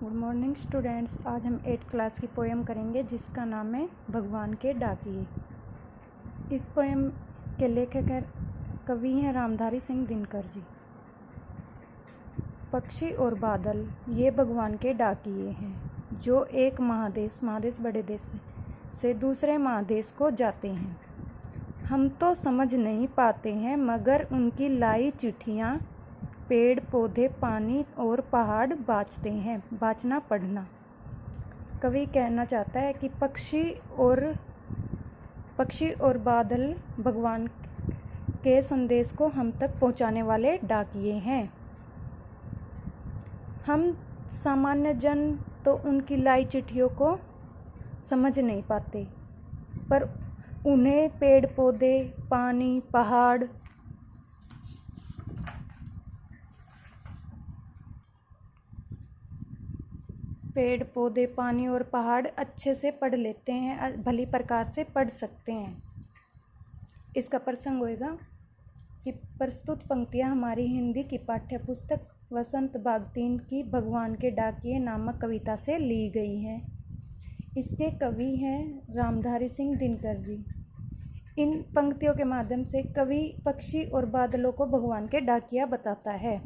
Good morning students. आज हम 8th class की पोएम करेंगे जिसका नाम है भगवान के डाकिए। इस पोएम के लेखक है कवि हैं रामधारी सिंह दिनकर जी। पक्षी और बादल ये भगवान के डाकिए हैं जो एक महादेश बड़े देश से दूसरे महादेश को जाते हैं। हम तो समझ नहीं पाते हैं मगर उनकी लाई चिट्ठियाँ पेड़ पौधे पानी और पहाड़ बाँचना पढ़ना। कवि कहना चाहता है कि पक्षी और बादल भगवान के संदेश को हम तक पहुंचाने वाले डाकिए हैं। हम सामान्य जन तो उनकी लाई चिट्ठियों को समझ नहीं पाते, पर उन्हें पेड़ पौधे पानी पहाड़ पानी और पहाड़ अच्छे से पढ़ लेते हैं, भली प्रकार से पढ़ सकते हैं। इसका प्रसंग होएगा कि प्रस्तुत पंक्तियाँ हमारी हिंदी की पाठ्य पुस्तक वसंत भाग 3 की भगवान के डाकिए नामक कविता से ली गई हैं। इसके कवि हैं रामधारी सिंह दिनकर जी। इन पंक्तियों के माध्यम से कवि पक्षी और बादलों को भगवान के डाकिया बताता है।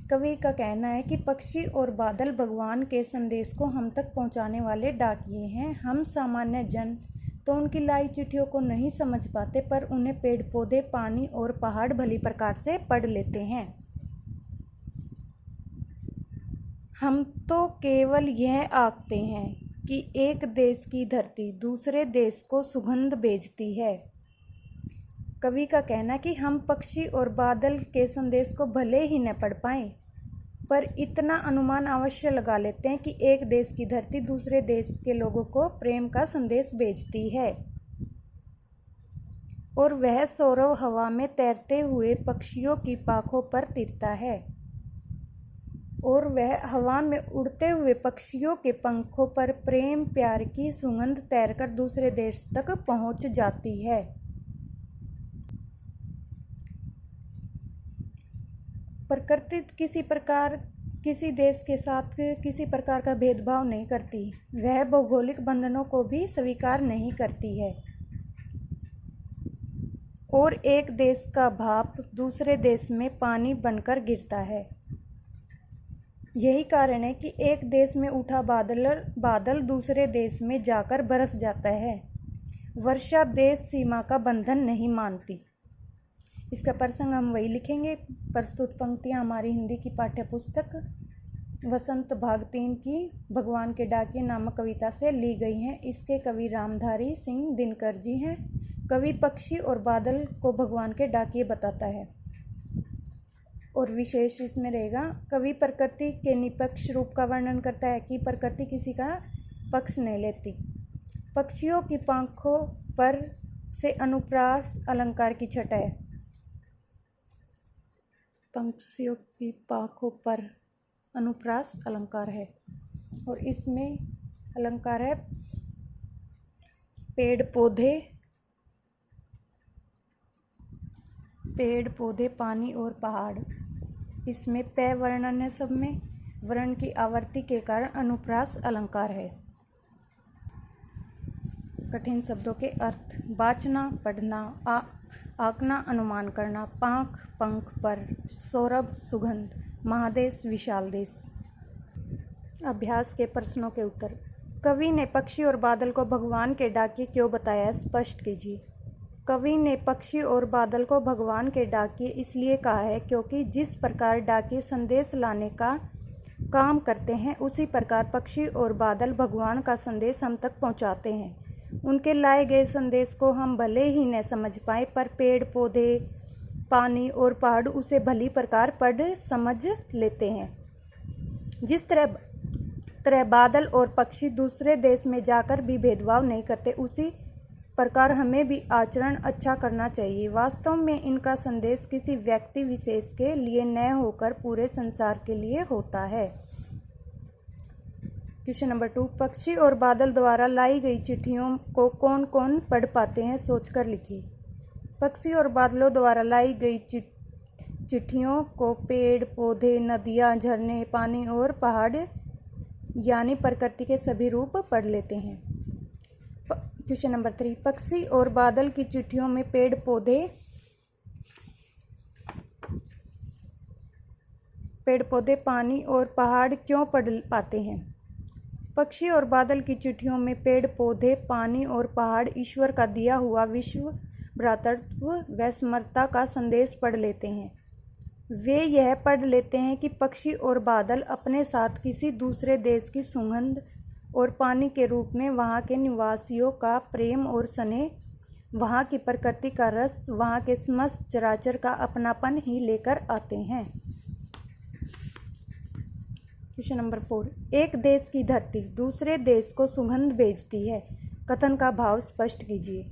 कवि का कहना है कि पक्षी और बादल भगवान के संदेश को हम तक पहुंचाने वाले डाकिए हैं। हम सामान्य जन तो उनकी लाई चिट्ठियों को नहीं समझ पाते, पर उन्हें पेड़ पौधे पानी और पहाड़ भली प्रकार से पढ़ लेते हैं। हम तो केवल यह आंकते हैं कि एक देश की धरती दूसरे देश को सुगंध भेजती है। कवि का कहना कि हम पक्षी और बादल के संदेश को भले ही न पढ़ पाएं, पर इतना अनुमान अवश्य लगा लेते हैं कि एक देश की धरती दूसरे देश के लोगों को प्रेम का संदेश भेजती है और वह सौरव हवा में तैरते हुए पक्षियों की पाखों पर तिरता है और वह हवा में उड़ते हुए पक्षियों के पंखों पर प्रेम प्यार की सुगंध तैरकर दूसरे देश तक पहुंच जाती है। प्रकृति किसी देश के साथ किसी प्रकार का भेदभाव नहीं करती। वह भौगोलिक बंधनों को भी स्वीकार नहीं करती है और एक देश का भाप दूसरे देश में पानी बनकर गिरता है। यही कारण है कि एक देश में उठा बादल दूसरे देश में जाकर बरस जाता है। वर्षा देश सीमा का बंधन नहीं मानती। इसका प्रसंग हम वही लिखेंगे। प्रस्तुत पंक्तियाँ हमारी हिंदी की पाठ्य पुस्तक वसंत भाग 3 की भगवान के डाकिए नामक कविता से ली गई हैं। इसके कवि रामधारी सिंह दिनकर जी हैं। कवि पक्षी और बादल को भगवान के डाकिए बताता है और विशेष इसमें रहेगा कवि प्रकृति के निष्पक्ष रूप का वर्णन करता है कि प्रकृति किसी का पक्ष नहीं लेती। पक्षियों की पंखों पर से अनुप्रास अलंकार की छटा है। पक्षियों की पाखों पर अनुप्रास अलंकार है और इसमें अलंकार है पेड़ पौधे पानी और पहाड़। इसमें पै वर्णन है, सब में वर्ण की आवर्ती के कारण अनुप्रास अलंकार है। कठिन शब्दों के अर्थ: बाँचना पढ़ना, आंकना अनुमान करना, पंख पर, सौरभ सुगंध, महादेश विशाल देश। अभ्यास के प्रश्नों के उत्तर। कवि ने पक्षी और बादल को भगवान के डाकिए क्यों बताया, स्पष्ट कीजिए। कवि ने पक्षी और बादल को भगवान के डाकिए इसलिए कहा है क्योंकि जिस प्रकार डाकिए संदेश लाने का काम करते हैं, उसी प्रकार पक्षी और बादल भगवान का संदेश हम तक पहुंचाते हैं। उनके लाए गए संदेश को हम भले ही न समझ पाए, पर पेड़ पौधे पानी और पहाड़ उसे भली प्रकार पढ़ समझ लेते हैं। जिस तरह बादल और पक्षी दूसरे देश में जाकर भी भेदभाव नहीं करते, उसी प्रकार हमें भी आचरण अच्छा करना चाहिए। वास्तव में इनका संदेश किसी व्यक्ति विशेष के लिए न होकर पूरे संसार के लिए होता है। क्वेश्चन नंबर 2, पक्षी और बादल द्वारा लाई गई चिट्ठियों को कौन कौन पढ़ पाते हैं, सोचकर लिखिए। पक्षी और बादलों द्वारा लाई गई चिट्ठियों को पेड़ पौधे, नदियाँ, झरने, पानी और पहाड़ यानी प्रकृति के सभी रूप पढ़ लेते हैं। क्वेश्चन नंबर 3, पक्षी और बादल की चिट्ठियों में पेड़ पौधे, पानी और पहाड़ क्यों पढ़ पाते हैं? पक्षी और बादल की चिट्ठियों में पेड़ पौधे, पानी और पहाड़ ईश्वर का दिया हुआ विश्व भ्रातृत्व व समरसता का संदेश पढ़ लेते हैं। वे यह पढ़ लेते हैं कि पक्षी और बादल अपने साथ किसी दूसरे देश की सुगंध और पानी के रूप में वहाँ के निवासियों का प्रेम और स्नेह, वहाँ की प्रकृति का रस, वहाँ के समस्त चराचर का अपनापन ही लेकर आते हैं। क्वेश्चन नंबर 4, एक देश की धरती दूसरे देश को सुगंध भेजती है। कथन का भाव स्पष्ट कीजिए।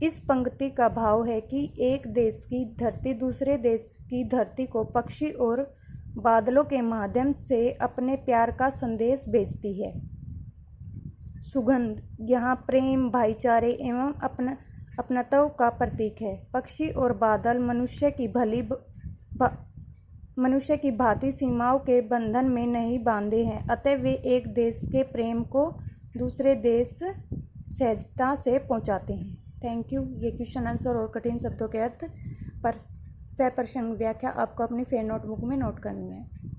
इस पंक्ति का भाव है कि एक देश की धरती दूसरे देश की धरती को पक्षी और बादलों के माध्यम से अपने प्यार का संदेश भेजती है। सुगंध यहाँ प्रेम, भाईचारे एवं अपनत्व का प्रतीक है। पक्षी और बादल मनुष्य की भांति सीमाओं के बंधन में नहीं बांधे हैं, अतः वे एक देश के प्रेम को दूसरे देश सहजता से पहुंचाते हैं। Thank you. ये क्वेश्चन आंसर और कठिन शब्दों के अर्थ पर सप्रसंग व्याख्या आपको अपनी फेयर नोटबुक में नोट करनी है।